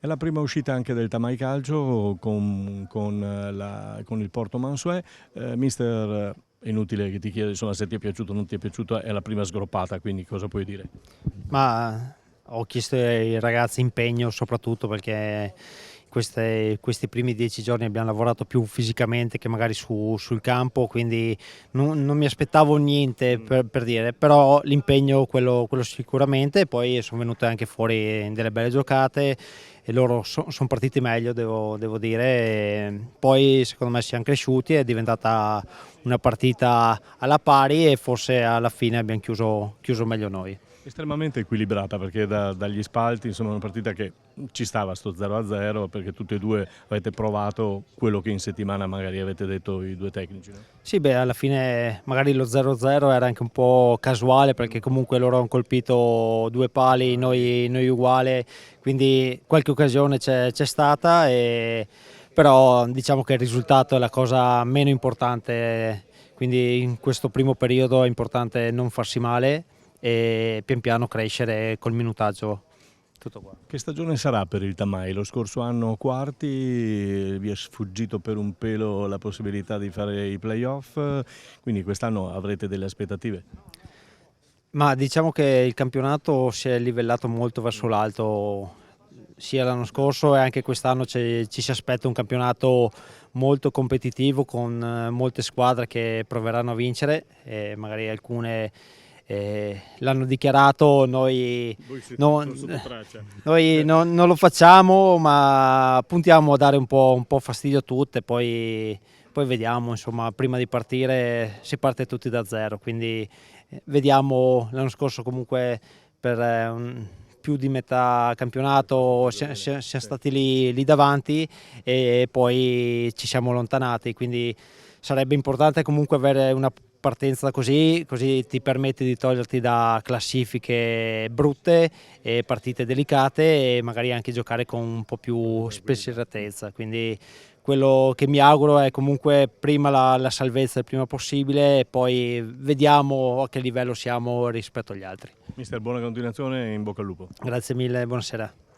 È la prima uscita anche del Tamai Calcio con il Porto Mansuè. Mister, è inutile che ti chieda insomma, se ti è piaciuto o non ti è piaciuto, è la prima sgroppata, quindi cosa puoi dire? Ma ho chiesto ai ragazzi impegno soprattutto perché questi primi 10 giorni abbiamo lavorato più fisicamente che magari sul campo, quindi non mi aspettavo niente per dire, però l'impegno quello sicuramente, poi sono venute anche fuori delle belle giocate e loro sono partiti meglio, devo dire, e poi secondo me siamo cresciuti, è diventata una partita alla pari e forse alla fine abbiamo chiuso meglio noi. Estremamente equilibrata perché dagli spalti insomma è una partita che ci stava sto 0-0 perché tutti e due avete provato quello che in settimana magari avete detto i due tecnici, no? Sì, beh, alla fine magari lo 0-0 era anche un po' casuale perché comunque loro hanno colpito due pali, noi uguale, quindi qualche occasione c'è stata, però diciamo che il risultato è la cosa meno importante, quindi in questo primo periodo è importante non farsi male e pian piano crescere col minutaggio. Tutto qua. Che stagione sarà per il Tamai? Lo scorso anno quarti, vi è sfuggito per un pelo la possibilità di fare i playoff, quindi quest'anno avrete delle aspettative? Ma diciamo che il campionato si è livellato molto verso l'alto sia l'anno scorso e anche quest'anno ci si aspetta un campionato molto competitivo con molte squadre che proveranno a vincere e magari alcune l'hanno dichiarato, Voi siete non, sotto traccia. noi non lo facciamo, ma puntiamo a dare un po' fastidio a tutte, poi vediamo, insomma, prima di partire si parte tutti da zero, quindi vediamo. L'anno scorso comunque per più di metà campionato siamo stati lì davanti e poi ci siamo allontanati, quindi sarebbe importante comunque avere una partenza così ti permette di toglierti da classifiche brutte e partite delicate e magari anche giocare con un po' più spensieratezza, quindi quello che mi auguro è comunque prima la salvezza il prima possibile e poi vediamo a che livello siamo rispetto agli altri. Mister, buona continuazione e in bocca al lupo. Grazie mille, buonasera.